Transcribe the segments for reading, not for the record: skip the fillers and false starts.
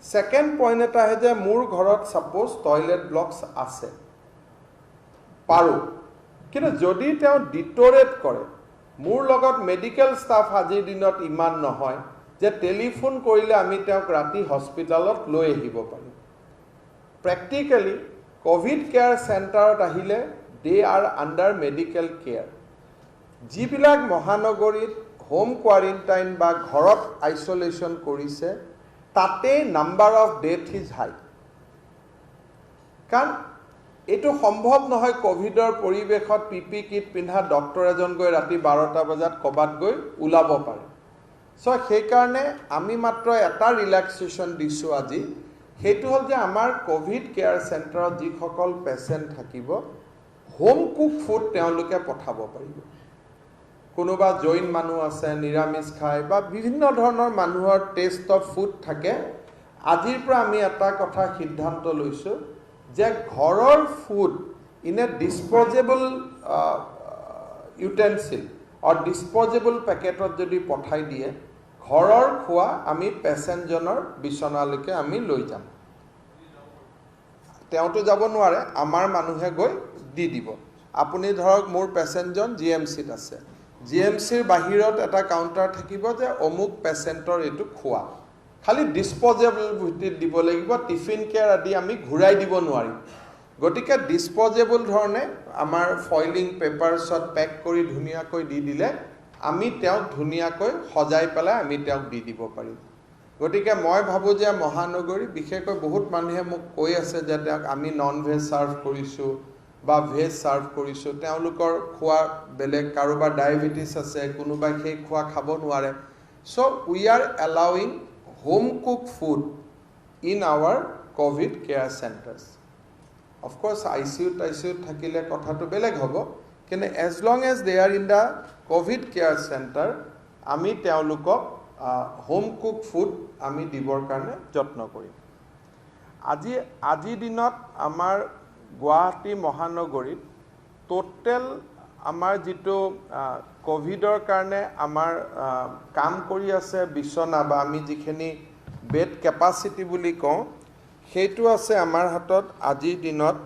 Second point এটা है যে মোৰ ঘৰত সাপোজ টয়লেট ব্লকস আছে পাৰো কিন্তু যদি তেওঁ ডিটোৰেট কৰে মোৰ লগত মেডিকেল স্টাফ আজিৰ দিনত ইমান নহয় যে টেলিফোন কৰিলে আমি তেওঁক ৰাতি হস্পিটালত লৈ আহিব পাৰিম প্ৰ্যাকটিক্যালি কোভিড কেয়াৰ সেন্টাৰত আহিলে দে আৰ আন্ডাৰ মেডিকেল কেয়াৰ যিবিলাক মহানগৰীত হোম কোৱাৰেণ্টাইন বা ঘৰত আইসোলেশন কৰিছে তাতে নাম্বাৰ অফ ডেথ ইজ হাই কাৰণ এটো সম্ভৱ নহয় কোভিডৰ পৰিবেশত পিপি কিট পিন্ধা ডক্টৰ এজন গৈ ৰাতি 12টা বজাত কবাত গৈ উলাব পাৰে সো সেই কাৰণে আমি মাত্ৰ এটা ৰিল্যাক্সেশন দিছো আজি হেতু হল যে আমাৰ কোভিড কেয়াৰ সেন্টাৰত যি সকল পেশেন্ট থাকিব হোম কুক ফুড তেওঁলোকে পঠাব পাৰিব কোনোবা জৈন মানুহ আছে নিৰামিষ খায় বা বিভিন্ন ধৰণৰ মানুহৰ টেষ্ট অফ ফুড থাকে আজিৰ পৰা আমি এটা কথা সিদ্ধান্ত লৈছো যে ঘৰৰ food in a disposable utensil or disposable প্যাকেটত যদি পঠাই দিয়ে ঘৰৰ খোৱা আমি পেশেন্টজনৰ বিছনালৈকে আমি লৈ যাম তেওঁটো যাব নোৱাৰে আমাৰ মানুহে গৈ দি দিব আপুনি ধৰক মোৰ পেশেন্টজন জিএমসিত আছে জিএমসিৰ বাহিৰত এটা কাউন্টাৰ থাকিব যে অমুক পেশেন্টৰ এটো খোৱা খালি ডিসপোজেবল ভিত্তিত দিব লাগিব টিফিন কেয়াৰ আদি আমি ঘুৰাই দিব নোৱাৰি গটিকে ডিসপোজেবল ধৰণে আমাৰ ফয়েলিং পেপাৰছত পেক কৰি ধুনিয়াকৈ দি দিলে আমি তেওঁক ধুনিয়াকৈ সজাই পেলাই আমি তেওঁক দি দিব পাৰিম গটিকে মই ভাবো যে মহানগৰী বিশেষকৈ বহুত মানুহে মোক কৈ আছে যে তেওঁক আমি নন ভেজ সাৰ্ভ কৰিছো বা ভেজ সাৰ্ভ কৰিছো তেওঁলোকৰ খোৱা বেলেগ কাৰোবাৰ ডায়াবেটিস আছে কোনোবাই সেই খোৱা খাব নোৱাৰে so we are allowing home cooked food in our COVID care centers. Of course, ICU thakile kotha to beleg hobo, kene as long as they are in the COVID care center, ami teolukok home cooked food ami dibor karone jotno korim. Aji dinot amar Guwahati Mohanogorit total আমাৰ যেটো কোভিডৰ কাৰণে আমাৰ কাম কৰি আছে বিছনা বা আমি যিখিনি বেড ক্যাপাসিটি বুলি কওঁ হেতু আছে আমাৰ হাতত আজি দিনত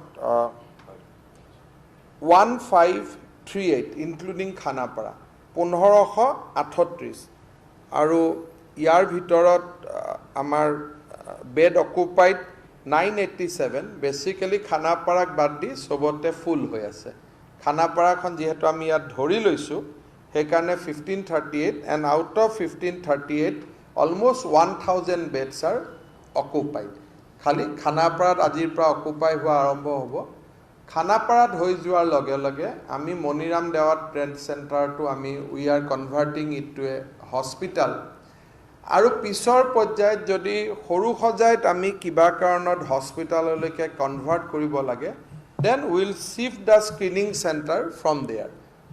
1538 ইনক্লুডিং খানাপাৰা 1538 আৰু ইয়াৰ ভিতৰত আমাৰ বেড অকুপাইড 987 বেসিক্যালি খানাপাৰাক বাদ দি সবতে ফুল হৈ আছে খানাপাৰাখন যেহেতু আমি ইয়াত ধৰি লৈছো হেকাৰণে 1538 and out of 1538 almost 1000 beds are occupied খালি খানাপাৰাত আজিৰ পৰা অকুপাই হোৱা আৰম্ভ হ'ব খানাপাৰাত হৈ যোৱাৰ লগে লগে আমি মনিৰাম দেৱাত ট্ৰেণ্ড চেণ্টাৰটো আমি we are converting it to a hospital আৰু পিছৰ পৰ্যায়ত যদি সৰু সজাইত আমি কিবা কাৰণত হস্পিটাললৈকে কনভাৰ্ট কৰিব লাগে then we will shift the screening center from there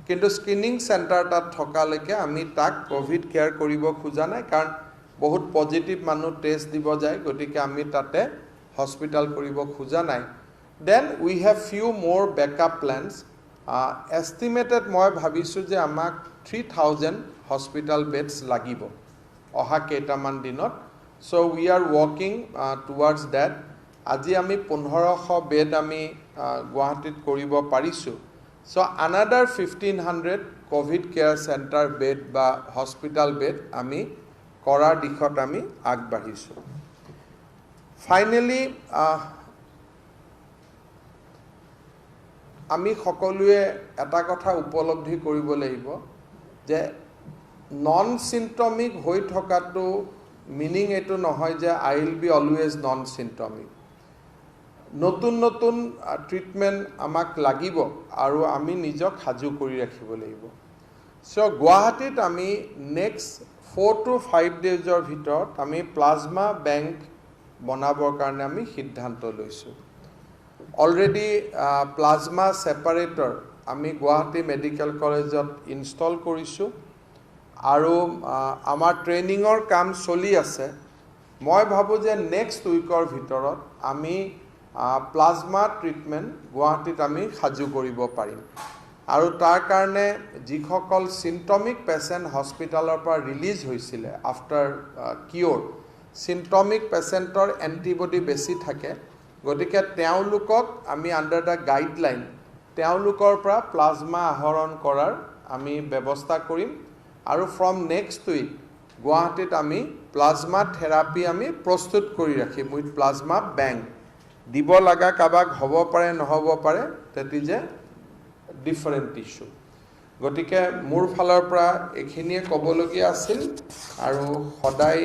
কিন্তু স্ক্ৰিনিং সেন্টাৰ তাত থকালৈকে আমি তাক কোভিড কেয়াৰ কৰিব খোজা নাই কাৰণ বহুত পজিটিভ মানুহ টেষ্ট দিব যায় গতিকে আমি তাতে হস্পিটাল কৰিব খোজা নাই then we have few more backup plans estimated মই ভাবিছো যে আমাক 3000 hospital beds লাগিব অহা কেইটামান দিনত so we are working towards that আজি আমি 1500 বেড আমি গুৱাহাটীত কৰিব পাৰিছো so another 1500 covid care center bed বা hospital bed আমি কৰাৰ দিশত আমি আগবাঢ়িছো ফাইনালি আমি সকলোৱে এটা কথা উপলব্ধি কৰিব লাগিব যে নন সিম্পটমিক হৈ থকাটো মিনিং এটো নহয় যে I will be always non symptomic নতুন নতুন ট্ৰিটমেন্ট আমাক লাগিব আৰু আমি নিজক সাজু কৰি ৰাখিব লাগিব সো গুৱাহাটীত আমি নেক্সট 4 to 5 ডেজৰ ভিতৰত আমি প্লাজমা বেংক বনাবৰ কাৰণে আমি সিদ্ধান্ত লৈছো অলৰেডি প্লাজমা সেপাৰেটৰ আমি গুৱাহাটী মেডিকেল কলেজত ইনষ্টল কৰিছো আৰু আমাৰ ট্ৰেইনিংৰ কাম চলি আছে মই ভাবো যে নেক্সট উইকৰ ভিতৰত আমি প্লাজমা ট্ৰিটমেন্ট গুৱাহাটীত আমি সাজু কৰিব পাৰিম আৰু তাৰ কাৰণে যিসকল সিম্পটমিক পেশেন্ট হস্পিটালৰ পৰা ৰিলিজ হৈছিল আফটাৰ কিউৰ সিম্পটমিক পেচেণ্টৰ এণ্টিবডি বেছি থাকে গতিকে তেওঁলোকক আমি আণ্ডাৰ দ্য গাইডলাইন তেওঁলোকৰ পৰা প্লাজমা আহৰণ কৰাৰ আমি ব্যৱস্থা কৰিম আৰু ফ্ৰম নেক্সট উইক গুৱাহাটীত আমি প্লাজমা থেৰাপি আমি প্ৰস্তুত কৰি ৰাখিম উইথ প্লাজমা বেংক দিব লগা কাবাক হ'ব পাৰে নহ'ব পাৰে that is a different issue গতিকে মোৰ ফালৰ পৰা এখিনিয়ে ক'বলগীয়া আছিল আৰু সদায়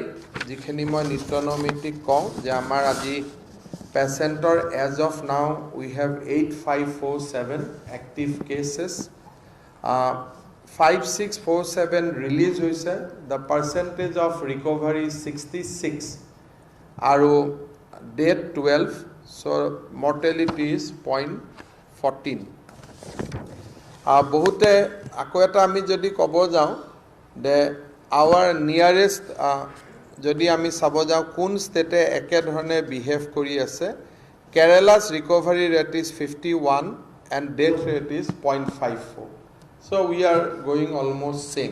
যিখিনি মই নিত্যনৈমিত্তিক কওঁ যে আমাৰ আজি পেচেণ্টৰ as of now we have 8547 active cases 5647 release হৈছে দ্য পাৰ্চেণ্টেজ অফ ৰিকভাৰী 66 আৰু ডেথ 12 চ' মৰ্টেলিটি ইজ 0.14 বহুতে আকৌ এটা আমি যদি ক'ব যাওঁ যে আৱাৰ নিয়াৰেষ্ট যদি আমি চাব যাওঁ কোন ষ্টেটে একেধৰণে বিহেভ কৰি আছে Kerala's recovery rate is 51 and death rate is 0.54 so' we are going almost same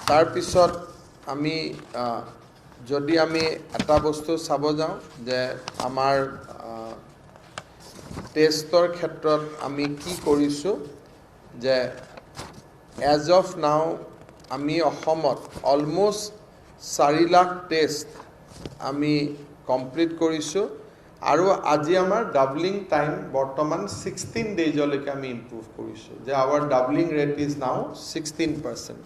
তাৰপিছত আমি যদি আমি এটা বস্তু চাব যাওঁ যে আমাৰ টেষ্টৰ ক্ষেত্ৰত আমি কি কৰিছোঁ যে এজ অফ নাও আমি অসমত অলমষ্ট 4 লাখ টেষ্ট আমি কমপ্লিট কৰিছোঁ আৰু আজি আমাৰ ডাবলিং টাইম বৰ্তমান 16 ডেইজলৈকে আমি ইম্প্ৰুভ কৰিছোঁ যে hour doubling rate is now 16%।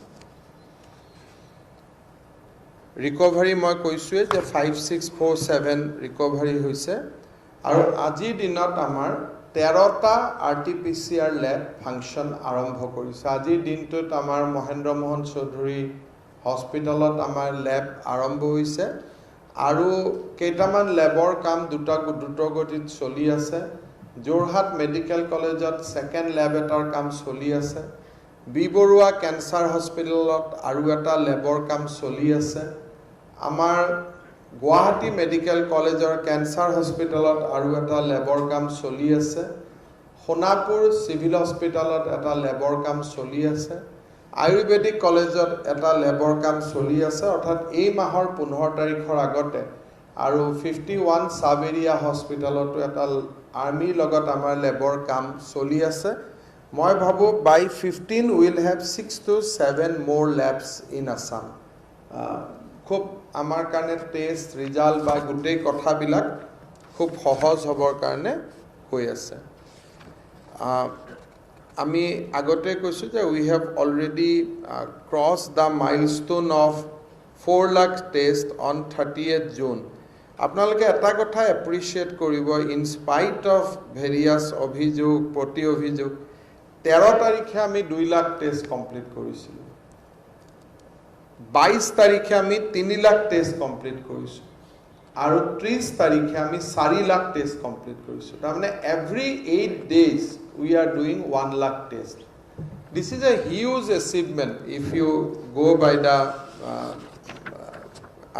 Recovery মই কৈছোঁৱে যে 5647 ৰিকভাৰী হৈছে আৰু আজিৰ দিনত আমাৰ 13টা RT-PCR লেব ফাংচন আৰম্ভ কৰিছে আজিৰ দিনটোত আমাৰ মহেন্দ্ৰ মোহন চৌধুৰী হস্পিটেলত আমাৰ লেব আৰম্ভ হৈছে আৰু কেইটামান লেবৰ কাম দ্ৰুতগতিত চলি আছে যোৰহাট মেডিকেল কলেজত ছেকেণ্ড লেব এটাৰ কাম চলি আছে বি বৰুৱা কেঞ্চাৰ হস্পিটেলত আৰু এটা লেবৰ কাম চলি আছে আমাৰ গুৱাহাটী মেডিকেল কলেজৰ কেঞ্চাৰ হস্পিটেলত আৰু এটা লেবৰ কাম চলি আছে সোণাপুৰ চিভিল হস্পিটেলত এটা লেবৰ কাম চলি আছে আয়ুৰ্বেদিক কলেজত এটা লেবৰ কাম চলি আছে অৰ্থাৎ এই মাহৰ 15 তাৰিখৰ আগতে আৰু 51 সাব এৰিয়া হস্পিটেলতো এটা আৰ্মিৰ লগত আমাৰ লেবৰ কাম চলি আছে মই ভাবোঁ বাই 15 will have 6 to 7 more labs in Assam খুব আমাৰ কাৰণে টেষ্ট ৰিজাল্ট বা গোটেই কথাবিলাক খুব সহজ হ'বৰ কাৰণে হৈ আছে আমি আগতে কৈছোঁ যে we have already cross the milestone of 4 lakh test on 30th June আপোনালোকে এটা কথা এপ্ৰিচিয়েট কৰিব ইন স্পাইট অফ ভেৰিয়াছ অভিযোগ প্ৰতি অভিযোগ 13 তাৰিখে আমি 2 লাখ টেষ্ট কমপ্লিট কৰিছিলোঁ 22 তাৰিখে আমি 3 লাখ টেষ্ট কমপ্লিট কৰিছোঁ আৰু 30 তাৰিখে আমি 4 লাখ টেষ্ট কমপ্লিট কৰিছোঁ তাৰমানে every 8 days we are doing 1 lakh test this is a huge achievement if you go by the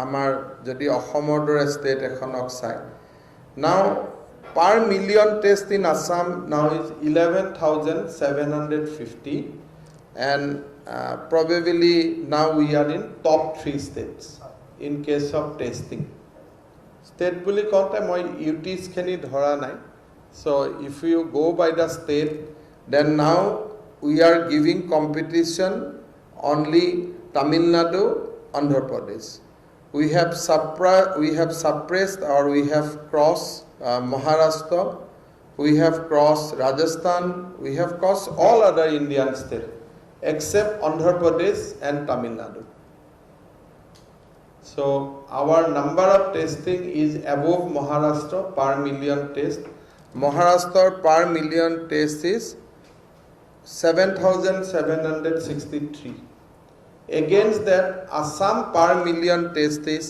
আমাৰ যদি অসমৰ দৰে ষ্টেট এখনক চাই now per million test in Assam now is 11,750 and probably now we are in top 3 states in case of testing state বুলি কওঁতে মই UTs খিনি ধৰা নাই so if you go by the state then now we are giving competition only Tamil Nadu Andhra Pradesh we have suppressed or we have crossed Maharashtra we have crossed Rajasthan we have crossed all other Indian states except Andhra Pradesh and Tamil Nadu. So our number of testing is above Maharashtra per million test. Maharashtra per million test is 7,763. Against that, Assam per million test is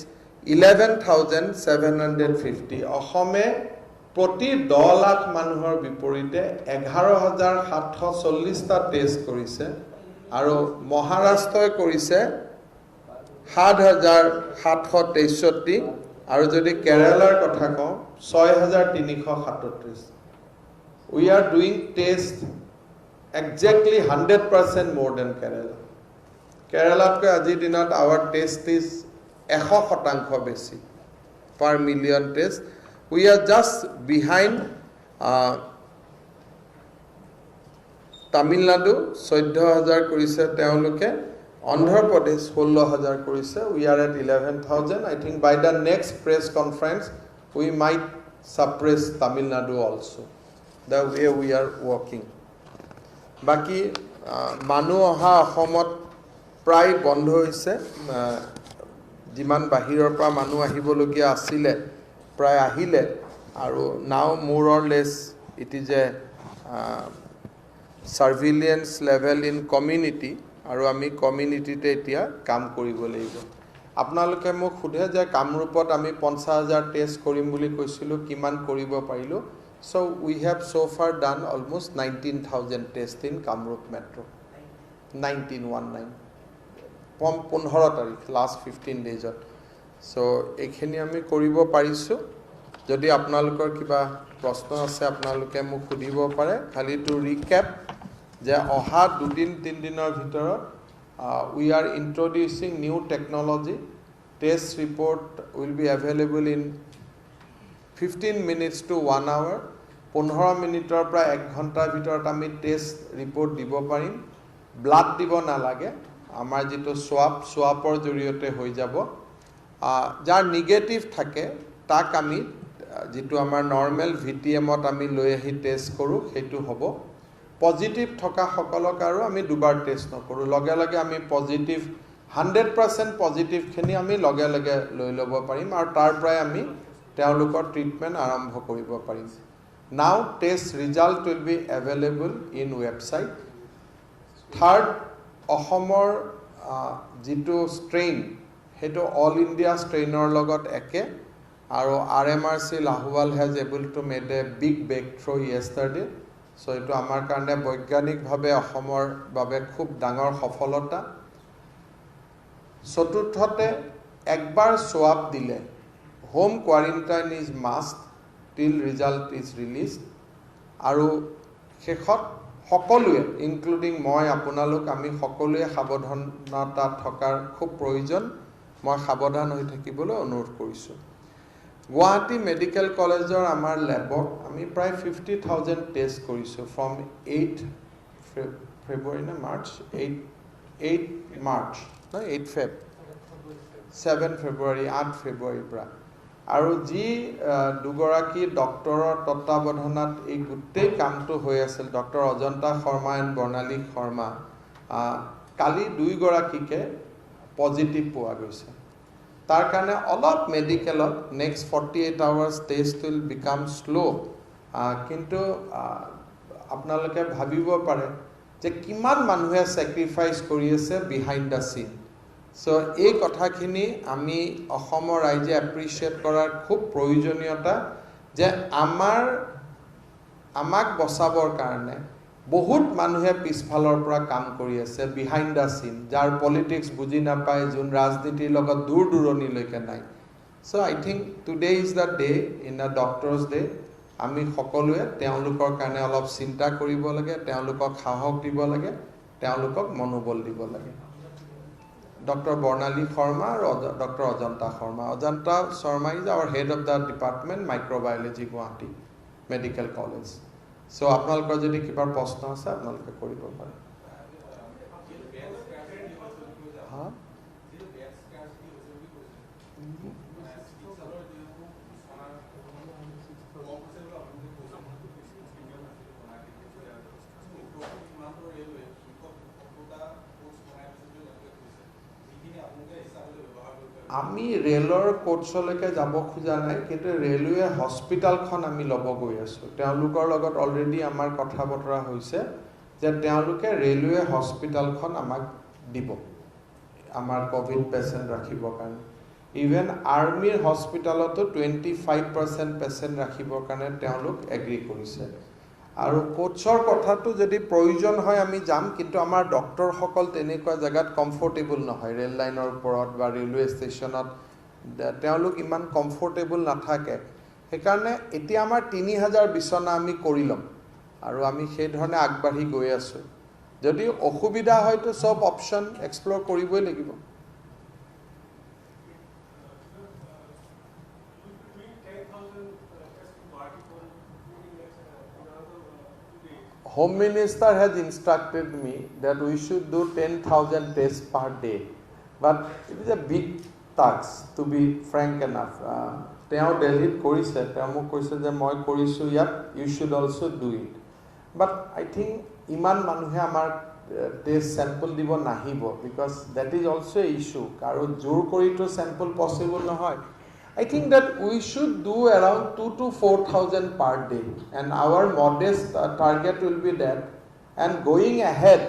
11,750. Ahome প্ৰতি 10 লাখ মানুহৰ বিপৰীতে 11,740টা test কৰিছে আৰু মহাৰাষ্ট্ৰই কৰিছে 7,763 আৰু যদি কেৰালাৰ কথা কওঁ 6,337 we are doing test exactly 100% more than Kerala কেৰালাতকৈ আজিৰ দিনত আৱাৰ টেষ্ট ইজ 100% বেছি পাৰ million test we are just behind Tamil Nadu 14,000 কৰিছে তেওঁলোকে Andhra Pradesh 16,000 কৰিছে we are at 11,000 I think by the next press conference we might suppress Tamil Nadu also the way we are working baki manu oha ahomot prai bondho hoise jiman bahiror pra manu ahibologia asile prai ahile aru now more or less it is a surveillance level in community আৰু আমি কমিউনিটিতে এতিয়া কাম কৰিব লাগিব আপোনালোকে মোক খুধে যে কামৰূপত আমি 50,000 টেষ্ট কৰিম বুলি কৈছিলো কিমান কৰিব পাৰিলো so we have so far done almost 19,000 tests in Kamrup metro 1919 15 তাৰিখ last 15 days so এখিনি আমি কৰিব পাৰিছো যদি আপোনালোকৰ কিবা প্ৰশ্ন আছে আপোনালোকে মোক খুধিব পাৰে খালি টু ৰিক্যাপ যে অহা 2 দিন 3 দিনৰ ভিতৰত we are introducing new technology test report will be available in 15 minutes to 1 hour 15 মিনিটৰ পৰা 1 ঘণ্টাৰ ভিতৰত আমি টেষ্ট ৰিপৰ্ট দিব পাৰিম ব্লাড দিব নালাগে আমাৰ যেটো সোৱাপৰ জৰিয়তে হৈ যাব যাৰ নিগেটিভ থাকে তাক আমি যেটো আমাৰ নৰমাল ভিটিএমত আমি লৈ আহি টেষ্ট কৰো হেতু হ'ব পজিটিভ থকা সকলক আৰু আমি দুবাৰ টেষ্ট নকৰো লগে লগে আমি পজিটিভ 100% পজিটিভ খিনি আমি লগে লগে লৈ লব পাৰিম আৰু তাৰ পৰাই আমি তেওঁলোকৰ ট্ৰিটমেন্ট আৰম্ভ কৰিব পাৰিম now test result will be available in website third অসমৰ যেটো strain হেতু all India strainer লগত একে আৰু RMRC Lahowal has able to made a big breakthrough yesterday so eto amar karone বৈজ্ঞানিক ভাবে অসমৰ বাবে খুব ডাঙৰ সফলতা চতুৰ্থতে একবাৰ সোৱাপ দিলে home quarantine is must till result is released আৰু শেষত সকলোৱে ইনক্লুডিং মই আপোনালোক আমি সকলোৱে সাৱধানতা থকাৰ খুব প্ৰয়োজন মই সাৱধান হৈ থাকিবলৈ অনুৰোধ কৰিছো Guwahati Medical College amar lab ami pray 50,000 tests korisu from 8 February na March 8 March no 8 Feb 7 February 8 February pra aru ji dugoraki doctor tottabodhanat ei gutte kamto hoi asil Dr. Ajanta Sharma and Bornali Sharma kali dui goraki ke positive poa goise তাৰ কাৰণে অলপ মেডিকেলত next 48 hours test will become slow কিন্তু আপোনালোকে ভাবিব পাৰে যে কিমান মানুহে স্যাক্ৰিফাইস কৰি আছে বিহাইন্ড দা সিন সো এই কথাখিনি আমি অসমৰ ৰাইজে এপ্ৰিশিয়েট কৰাৰ খুব প্ৰয়োজনীয়তা যে আমাক বচাবৰ কাৰণে বহুত মানুহে পিছফালৰ পৰা কাম কৰি আছে বিহাইন্ড দা সিন যাৰ পলিটিক্স বুজি নাপায় যোন ৰাজনীতিৰ লগত দূৰ দূৰণি লৈকে নাই so I think today is the day in a doctors day আমি সকলোৱে তেওঁলোকৰ কাৰণে অলপ চিন্তা কৰিব লাগে তেওঁলোকক সাহস দিব লাগে তেওঁলোকক মনোবল দিব লাগে Dr. Bornali Sharma or Dr. Ajanta Sharma is our head of the department microbiology Guwahati Medical College so আপোনালোকৰ যদি কিবা প্ৰশ্ন আছে আপোনালোকে কৰিব পাৰে আমি ৰেলৰ কোৰ্ছলৈকে যাব খোজা নাই কিন্তু ৰেলৱে হস্পিটালখন আমি লব গৈ আছো তেওঁলোকৰ লগত অলৰেডি আমাৰ কথা বতৰা হৈছে যে তেওঁলোকে ৰেলৱে হস্পিটালখন আমাক দিব আমাৰ কোভিড পেশেন্ট ৰাখিবৰ কাৰণে ইভেন আৰ্মিৰ হস্পিটালতো 25% পেশেন্ট ৰাখিবৰ কাৰণে তেওঁলোক এগ্ৰি কৰিছে আৰু কোচৰ কথাটো যদি প্ৰয়োজন হয় আমি যাম কিন্তু আমাৰ ডক্টৰ সকল তেনেকুৱা জায়গাত কমফৰ্টেবল নহয় ৰেল লাইনৰ ওপৰত বা ৰেলৱে ষ্টেচনত তেওঁলোক ইমান কমফৰ্টেবল নাথাকে সেইকাৰণে এতিয়া আমাৰ 3000 বিছনা আমি কৰিলম আৰু আমি সেই ধৰণে আগবাঢ়ি গৈ আছো যদি অসুবিধা হয় তো সব অপশন এক্সপ্লোৰ কৰিবই লাগিব Home Minister has instructed me that we should do 10,000 tests per day. But it is a big task, to be frank enough. Teo Delhi korise, teo mo koise je moi korisu yat, you should also do it. But I think iman manuhe amar test sample dibo nahibo, because that is also a issue. Karo jor kori to sample possible nahoy. I think that we should do around 2 to 4,000 per day, and our modest target will be that. And going ahead,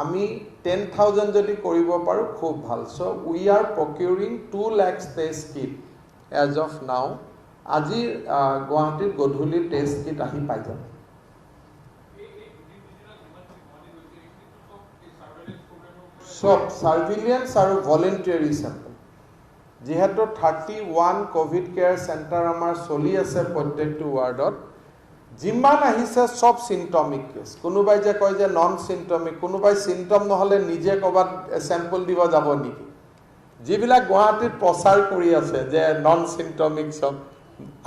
ami 10,000 jodi koribo paru khub bhal. So we are procuring 2 lakhs test kit as of now. Aji Guwahati godhuli test kit ahi pai jab. So surveillance aru voluntary sample. যিহেতু 31 Covid care centre আমাৰ চলি আছে প্ৰত্যেকটো ৱাৰ্ডত যিমান আহিছে সব সিম্পটমিক cash কোনোবাই যে কয় যে নন সিম্পটমিক কোনোবাই সিম্পটম নহলে নিজে কবাত স্যাম্পল দিব যাব নেকি যিবিলাক গুৱাহাটীত প্ৰচাৰ কৰি আছে যে নন সিম্পটমিক সব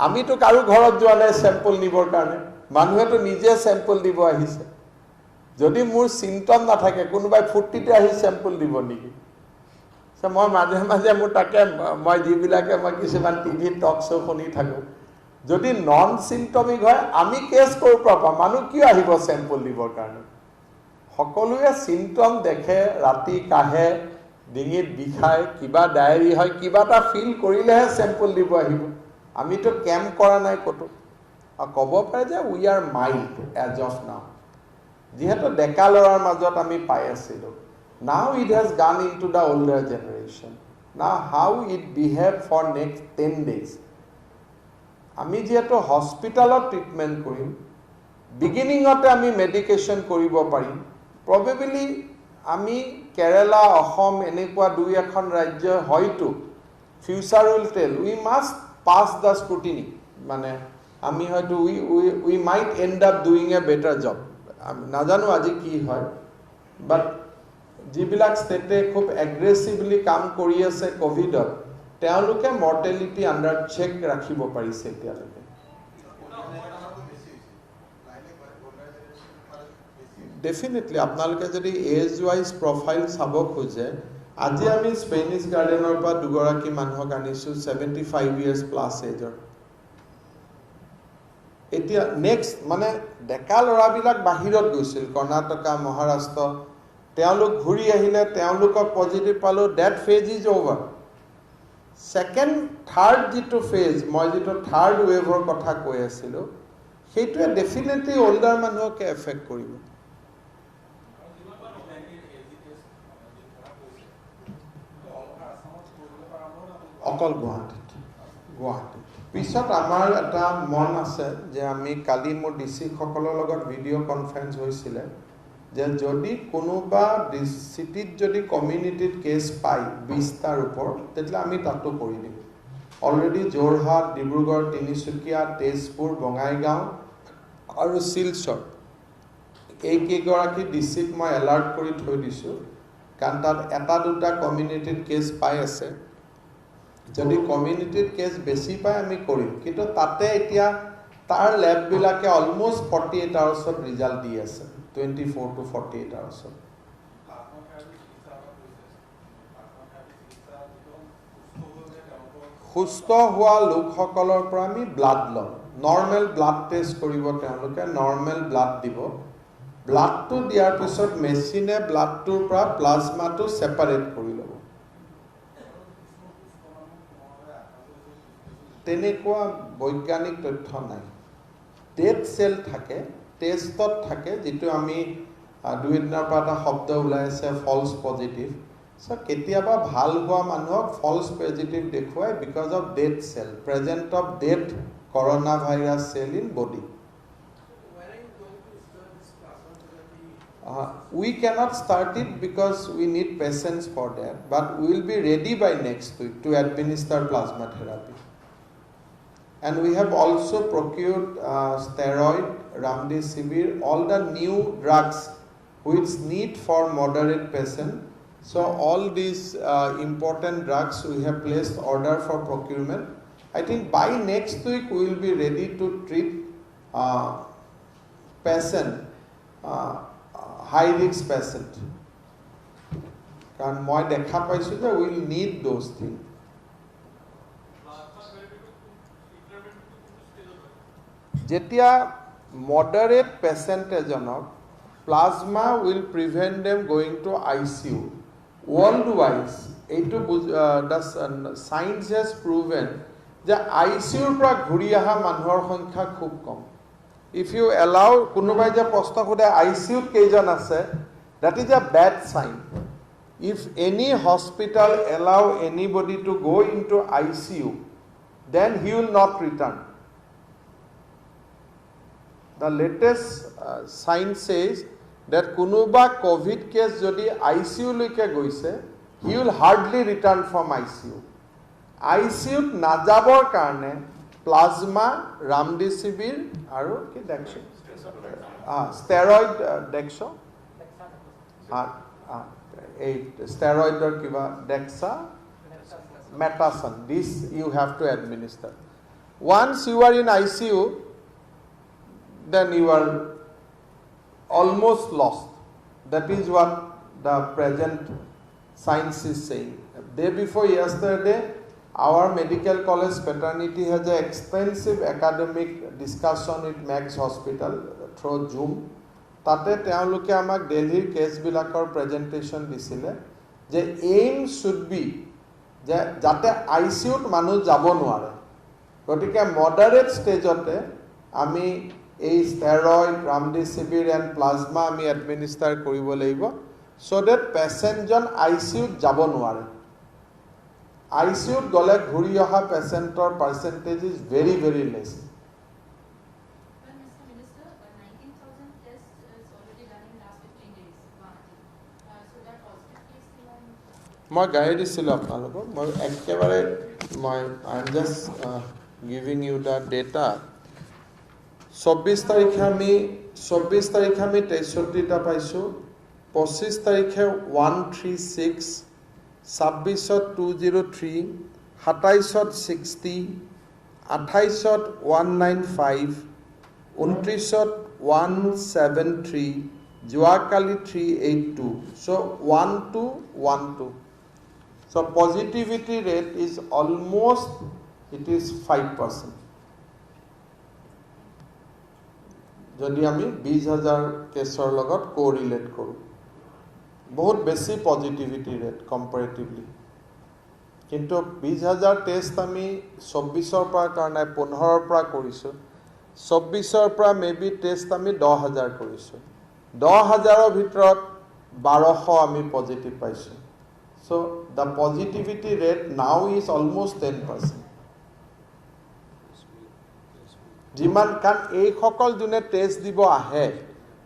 আমি তো কাৰো ঘৰত যোৱা নাই স্যাম্পল নিবৰ কাৰণে মানুহেতো নিজে স্যাম্পল দিব আহিছে যদি মোৰ সিম্পটম নাথাকে কোনোবাই ফুৰ্তিতে আহি স্যাম্পল দিব নেকি So মই মাঝে মাঝে মোৰ তাকে মই যিবিলাকে মই কিছুমান টিভি টক শ্ব' শুনি থাকোঁ যদি নন চিম্পটমিক হয় আমি কেছ কৰোঁ পাবা মানুহ কিয় আহিব চেম্পল দিবৰ কাৰণে সকলোৱে চিম্পটম দেখে ৰাতি কাহে ডিঙিত বিষায় কিবা ডায়েৰী হয় কিবা এটা ফিল কৰিলেহে চেম্পল দিব আহিব আমিতো কেম্প কৰা নাই ক'তো আৰু ক'ব পাৰে যে we are mild as of now যিহেতু ডেকা ল'ৰাৰ মাজত আমি পাই আছিলোঁ Now it has gone into the older generation. Now how it behave for next 10 days. Ami jeto hospital treatment korim. Beginning ote ami medication koribo parim. Probably ami Kerala, Assam, enekwa dui ekhon rajyo hoyto future will tell we must pass the scrutiny. Mane ami hoyto we might end up doing a better job. Najanu aji ki hoy. But যিবিলাক ষ্টেটে খুব এগ্ৰেছিভলি কাম কৰি আছে কোভিডত তেওঁলোকে mortality under check ৰাখিব পাৰিছে এতিয়ালৈকে ডেফিনেটলি আপোনালোকে যদি এজ ৱাইজ প্ৰফাইল চাব খোজে আজি আমি স্পেনিছ গাৰ্ডেনৰ পৰা দুগৰাকী মানুহক আনিছোঁ 75 ইয়াৰ্ছ প্লাছ এজৰ এতিয়া নেক্সট মানে ডেকা ল'ৰাবিলাক বাহিৰত গৈছিল কৰ্ণাটকা মহাৰাষ্ট্ৰ তেওঁলোক ঘূৰি আহিলে তেওঁলোকক পজিটিভ পালো that phase is over second third যেটো ফেজ মই যেটো থাৰ্ড ৱেভৰ কথা কৈ আছিলোঁ সেইটোৱে ডেফিনেটলি ওল্ডাৰ মানুহকে এফেক্ট কৰিব অকল গুৱাহাটীত পিছত আমাৰ এটা মন আছে যে আমি কালি মোৰ ডিসি সকলৰ লগত ভিডিঅ' কনফাৰেন্স হৈছিলে যে যদি কোনোবা সিটিত যদি কমিউনিটিত কেছ পাই 20টাৰ ওপৰ তেতিয়া আমি তাতো কৰি দিম অলৰেডি জোৰহাট ডিব্ৰুগড় তিনিচুকীয়া তেজপুৰ বঙাইগাঁও আৰু শিলচৰ এই কেইগৰাকী ডিস্ট্ৰিক্ট মই এলাৰ্ট কৰি থৈ দিছোঁ কাৰণ তাত এটা দুটা কমিউনিটিত কেছ পাই আছে যদি কমিউনিটিত কেছ বেছি পায় আমি কৰিম কিন্তু তাতে এতিয়া তাৰ ল্যাববিলাকে অলমোষ্ট 48 আৱাৰ্ছত ৰিজাল্ট দি আছে 24 to 48 hours. সুস্থ হোৱা লোকসকলৰ পৰা আমি ব্লাড লওঁ নৰ্মেল ব্লাড টেষ্ট কৰিব তেওঁলোকে নৰ্মেল ব্লাড দিব ব্লাডটো দিয়াৰ পিছত মেচিনে ব্লাডটোৰ পৰা প্লাজমাটো সেপাৰেট কৰি ল'ব তেনেকুৱা বৈজ্ঞানিক তথ্য নাই ডেড সেল থাকে টেষ্টত থাকে যেটো আমি দুই দিনৰ পৰা এটা শব্দ ওলাই আছে ফলছ পজিটিভ সো কেতিয়াবা ভাল হোৱা মানুহক ফলছ পজিটিভ দেখুৱাই because of dead cell present of dead corona virus cell in body we cannot start it because we need patience for that but we will be ready by next week to administer plasma therapy and we have also procured steroid Remdesivir all the new drugs which need for moderate patient. So all these important drugs we have placed order for procurement. I think by next week we will be ready to treat patient, high risk patient. Because I dekha paisu je we will need those things. Jetia moderate patient ejonok plasma will prevent them going to ICU. Worldwide, the science has proven that ICU pra ghuri aha manhor সংখ্যা খুব কম. If you allow kunubai je proshno khode ICU keijon ase, that is a bad sign. If any hospital allow anybody to go into ICU, then he will not return. The latest science says that kunuba COVID case jodi ICU loike goise, he will hardly return from ICU. ICU najabor karone plasma, remdesivir aru ki dexo, steroid dexo, steroid or kiba dexa, metason. This you have to administer. Once you are in ICU, then you are almost lost. That is what the present science is saying. Day before yesterday, our medical college fraternity has an extensive academic discussion with Max Hospital through Zoom. Tate teoloke amak Delhi case bilakor presentation disile je aim should be je jate ICU t manu jabo noare. Gotike moderate stage ote ami এই steroid, remdesivir and plasma আমি administer কৰিব লাগিব, so that patient John ICU যাব নোৱাৰে. ICU গলে ঘূৰি অহা পেচেণ্টৰ percentage is very very less. But Mr. Minister, 19,000 tests is already done in last 15 days. So that positive case মই গাই দিছিলোঁ আপোনালোকক, মই একেবাৰে I am just giving you the data. 24 তাৰিখে আমি 63টা পাইছোঁ, 25 তাৰিখে 136, 26ত 203, 27ত 60, 28ত 195, 29ত 173, যোৱাকালি 382. So 1212. So positivity rate is almost, it is 5%. যদি আমি 20,000 কেছৰ লগত কোৰিলেট কৰোঁ, বহুত বেছি পজিটিভিটি ৰেট কম্পাৰেটিভলি. কিন্তু 20,000 টেষ্ট আমি 24ৰ পৰা কাৰণে 15ৰ পৰা কৰিছোঁ, 24ৰ পৰা মেবি টেষ্ট আমি 10,000 কৰিছোঁ, 10,000ৰ ভিতৰত 1200 আমি পজিটিভ পাইছোঁ. So the positivity rate now is almost 10%. যিমান কাৰণ এইসকল যোনে টেষ্ট দিব আহে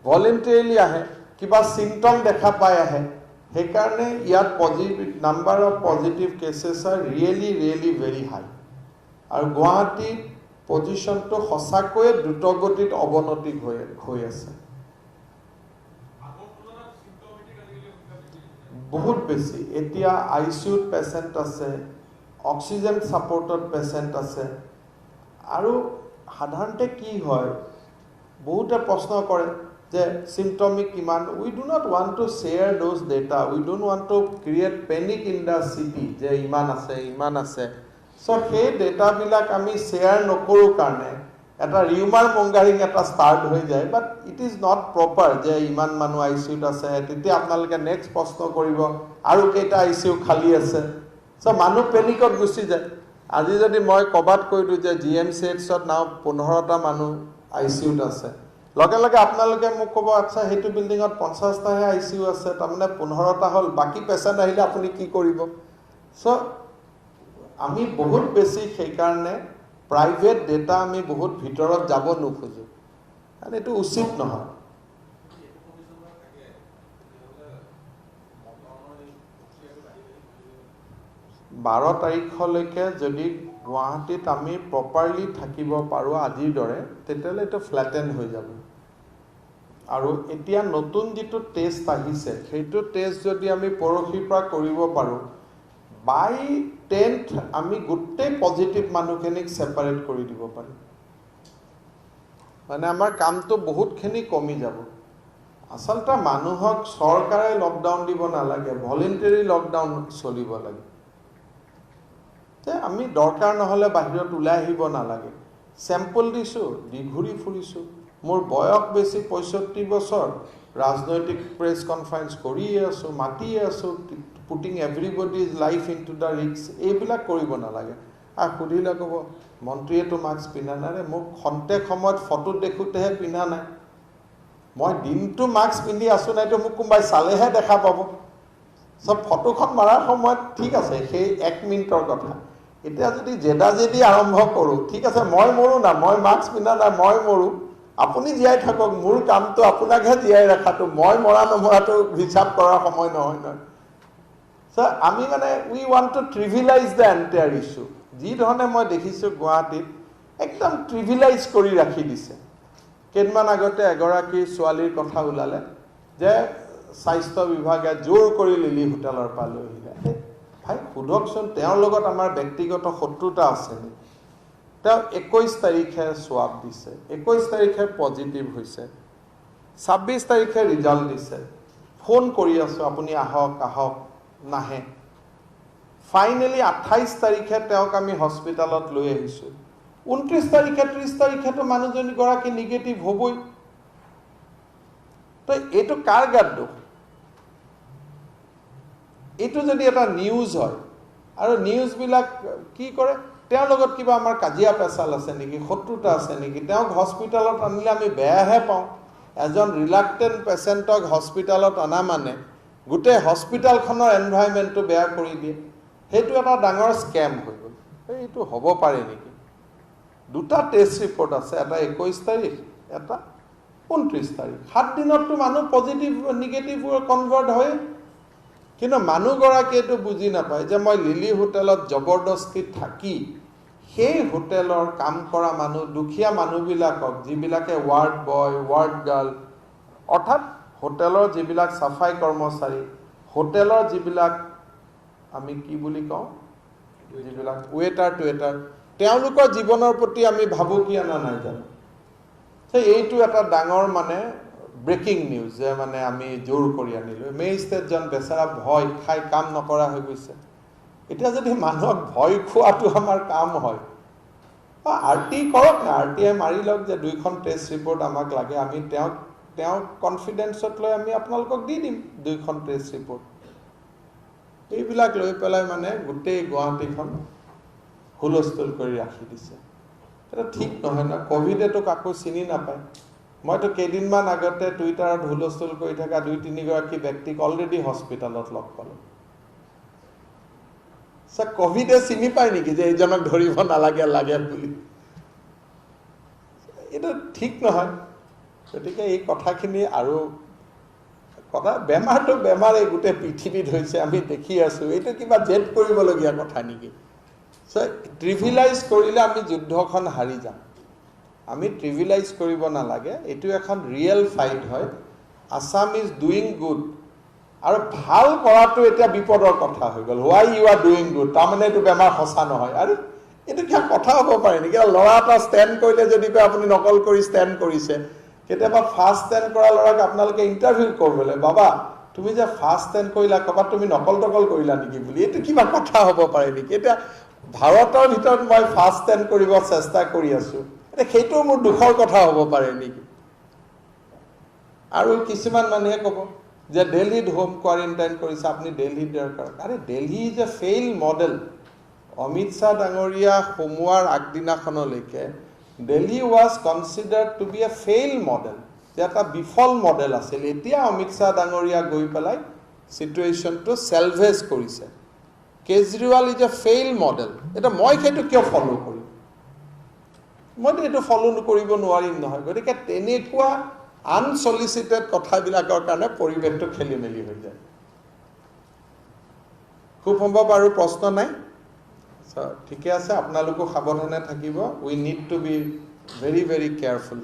ভলেণ্টাৰীলি আহে, কিবা চিমটম দেখা পাই আহে, সেইকাৰণে ইয়াত number of positive cases are really very high. আৰু গুৱাহাটীৰ পজিশ্যনটো সঁচাকৈয়ে দ্ৰুতগতিত অৱনতি হৈ আছে, বহুত বেছি. এতিয়া ICUত পেচেণ্ট আছে, অক্সিজেন ছাপৰ্টত পেচেণ্ট আছে. আৰু সাধাৰণতে কি হয়, বহুতে প্ৰশ্ন কৰে যে চিমটমিক কিমান. We do not want to share those data, we don't want to create panic in the city যে ইমান আছে. চ' সেই ডেটাবিলাক আমি শ্বেয়াৰ নকৰোঁ কাৰণে এটা ৰিউমাৰ মংগাৰিং এটা ষ্টাৰ্ট হৈ যায়. But it is not proper যে ইমান মানুহ ICUত আছে. তেতিয়া আপোনালোকে নেক্সট প্ৰশ্ন কৰিব আৰু কেইটা ICU খালী আছে. চ' মানুহ পেনিকত গুচি যায়. আজি যদি মই ক'বাত কৈ দিওঁ যে GMCHত নাও 15টা মানুহ ICUত আছে, লগে লগে আপোনালোকে মোক ক'ব আচ্ছা সেইটো বিল্ডিঙত 50টাহে ICU আছে, তাৰমানে 15টা হ'ল, বাকী পেচেণ্ট আহিলে আপুনি কি কৰিব? চ' আমি বহুত বেছি সেইকাৰণে প্ৰাইভেট ডেটা আমি বহুত ভিতৰত যাব নোখোজোঁ, কাৰণ এইটো উচিত নহয়. বাৰ তাৰিখলৈকে যদি গুৱাহাটীত আমি প্ৰপাৰলি থাকিব পাৰোঁ আজিৰ দৰে, তেতিয়াহ'লে এইটো ফ্লেটেন হৈ যাব. আৰু এতিয়া নতুন যেটো টেষ্ট আহিছে সেইটো টেষ্ট যদি আমি পৰখিৰ পৰা কৰিব পাৰো বাই 10th আমি গুটে পজিটিভ মানুহখিনিক সেপাৰেট কৰি দিব পাৰিম মানে আমাৰ কামটো বহুতখিনি কমি যাব আচলতে মানুহক চৰকাৰে লকডাউন দিব নালাগে ভলেন্টাৰী লকডাউন চলিব লাগে তে আমি দৰকাৰ নহলে বাহিৰত ওলাই আহিব নালাগে স্যাম্পল দিছো দিঘুৰি ফুৰিছো মোৰ বয়স বেছি 65 বছৰ ৰাজনৈতিক প্ৰেছ কনফাৰেন্স কৰি আছো মাতি আছো putting everybody's life into the risk এইবিলাক কৰিব নালাগে খুদিলে কব মন্ত্ৰীয়ে তো মাস্ক পিনা নাই মোক খন্তে সময়ত ফটো দেখুতেহে পিনা নাই মই দিনটো মাস্ক পিন্ধি আছো নাই তো মোক কোনবাই চালেহে দেখা পাব সব ফটোখন মাৰাৰ সময়ত ঠিক আছে সেই 1 মিনিটৰ কথা এতিয়া যদি জেদাজেদি আৰম্ভ কৰো ঠিক আছে মই মৰো না মই মাস্ক পিনা নাই মই মৰো আপুনি জিয়াই থাকক মোৰ কামটো আপোনাকহে জিয়াই ৰাখাটো মই মৰা নমৰাটো হিচাপ কৰাৰ সময় নহয় নহয় So, আমি মানে we want to trivialize the entire issue. যি ধৰণে মই দেখিছো গুৱাহাটীত একদম trivialize কৰি ৰাখি দিছে কেইদিনমান আগতে এগৰাকী ছোৱালীৰ কথা ওলালে যে স্বাস্থ্য বিভাগে জোৰ কৰি লিলি হোটেলৰ পৰা লৈ আহিলে ভাই খুদকচোন তেওঁৰ লগত আমাৰ ব্যক্তিগত শত্ৰুতা আছে তেওঁ 21 তাৰিখে সোৱাব দিছে 21 তাৰিখে পজিটিভ হৈছে 26 তাৰিখে ৰিজাল্ট দিছে ফোন কৰি আছো আপুনি আহক আহক নাহে ফাইনালি 28 তাৰিখে তেওঁক আমি হস্পিটালত লৈ আহিছো 29 তাৰিখে 30 তাৰিখে তো মানুহজনী গৰাকী নিগেটিভ হবই তো এটো কাৰ গাত দোষ এটো যদি এটা নিউজ হয় আৰু নিউজ বিলাক কি কৰে তেওঁৰ লগত কিবা আমাৰ কাজিয়া পেছাল আছে নেকি শত্ৰুতা আছে নেকি তেওঁক হস্পিটালত আনিলে আমি বেয়াহে পাওঁ এজন ৰিলাক্টেন্ট পেশেন্টক হস্পিটালত আনা মানে গুটে হস্পিটালখনৰ এনভায়ৰনমেন্টটো বেয়া কৰি দিয়ে হেতু এটা ডাঙৰ স্ক্যাম হৈ গল এইটো হ'ব পাৰে নেকি দুটা টেষ্ট ৰিপৰ্ট আছে এটা 21 তাৰিখ এটা 29 তাৰিখ 7 দিনতটো মানুহ পজিটিভ নিগেটিভ কনভাৰ্ট হয় কিন্তু মানুহ গৰাকীটো বুজি নাপায় যে মই লিলি হোটেলত জবৰদস্তি থাকি সেই হোটেলৰ কাম কৰা মানুহ দুখিয়া মানুহবিলাকক যিবিলাকে ওয়াৰ্ড বয় ওয়াৰ্ড গাৰ্ল অৰ্থাৎ হোটেলৰ যিবিলাক সাফাই কৰ্মচাৰী হোটেলৰ যিবিলাক আমি কি বুলি কওঁ যিবিলাক ওয়েটাৰ টুৱেটাৰ তেওঁলোকৰ জীৱনৰ প্ৰতি আমি ভাবু কি আনা নাই জানো সেই এইটো এটা ডাঙৰ মানে ব্ৰেকিং নিউজ যে মানে আমি জোৰ কৰি আনিলো মেজিষ্ট্ৰেট জন বেচাৰা ভয় খাই কাম নকৰা হৈ গৈছে এতিয়া যদি মানুহক ভয় খোৱাটো আমাৰ কাম হয় আৰটি কৰক না আৰটিআই মাৰি লওক যে দুইখন টেষ্ট ৰিপৰ্ট আমাক লাগে আমি তেওঁ কনফিডেন্সত লৈ আমি আপোনালোকক দি দিম দুইখন টেষ্ট ৰিপৰ্ট এইবিলাক লৈ পেলাই মানে গুটেই গুৱাহাটীখন হুলস্থুল কৰি ৰাখি দিছে এটা ঠিক নহয় না কোভিডেটো কাকো চিনি নাপায় মইতো কেইদিনমান আগতে টুইটাৰত হুলস্থুল কৰি থকা 2-3 গৰাকী ব্যক্তিক অলৰেডি হস্পিটালত লগ পালো সা কোভিডে চিনি পায় নেকি যে এইজনক ধৰিব নালাগে লাগে বুলি এটা ঠিক নহয় গতিকে এই কথাখিনি আৰু কথা বেমাৰটো বেমাৰ এই গোটে পৃথিৱীত হৈছে আমি দেখি আছো এইটো কিবা জেদ কৰিবলগীয়া কথা নেকি সো ট্ৰিভিলাইজ কৰিলে আমি যুদ্ধখন হাৰি যাম আমি ট্ৰিভিলাইজ কৰিব নালাগে এটো এখন ৰিয়েল ফাইট হয় আসাম ইজ ডুইং গুড আৰু ভাল কৰাটো এটা বিপদৰ কথা হৈ গল why you are doing good তাৰমানে এটো বেমাৰ হসা নহয় আৰু এটো কি কথা হ'ব পাৰে নেকি লৰা এটা ষ্টেণ্ড কৰিলে যদি আপুনি নকল কৰি ষ্টেণ্ড কৰিছে কেতিয়াবা ফাৰ্ষ্ট ষ্টেণ্ড কৰা লৰাক আপোনালোকে ইন্টাৰভিউ কৰিবলৈ বাবা তুমি যে ফাৰ্ষ্ট ষ্টেণ্ড কৰিলা কবা তুমি নকল কৰিলা নেকি বুলি এটো কিবা কথা হ'ব পাৰে নেকি এটা ভাৰতৰ ভিতৰত মই ফাৰ্ষ্ট ষ্টেণ্ড কৰিব চেষ্টা কৰি আছো এটা সেইটো মোৰ দুখৰ কথা হ'ব পাৰে নেকি আৰু কিছুমান মানুহে ক'ব যে দিল্লীত হোম কোৱাৰেণ্টাইন কৰিছে আপুনি দিল্লীত দৰকাৰ আৰে Delhi is a fail model Amit Shah ডাঙৰীয়া সোমৱাৰ আগদিনাখনলৈকে Delhi was considered to be a failed model এটা বিফল মডেল আছিল এতিয়া অমিত শাহ ডাঙৰীয়া গৈ পেলাই সিচুৱেশনটো সেলভেজ কৰিছে Kejriwal is a fail model এটা মই সেইটো কিয় ফলো কৰিম মই এইটো ফলো কৰিব নোৱাৰিম নহয় গতিকে তেনেকুৱা আনসলিচিটেড কথাবিলাকৰ কাৰণে পৰিৱেশটো খেলি মেলি হৈ যায় খুব সম্ভৱ আৰু প্ৰশ্ন নাই So, ঠিকে আছে আপোনালোকো সাৱধানে থাকিব we need to be very very careful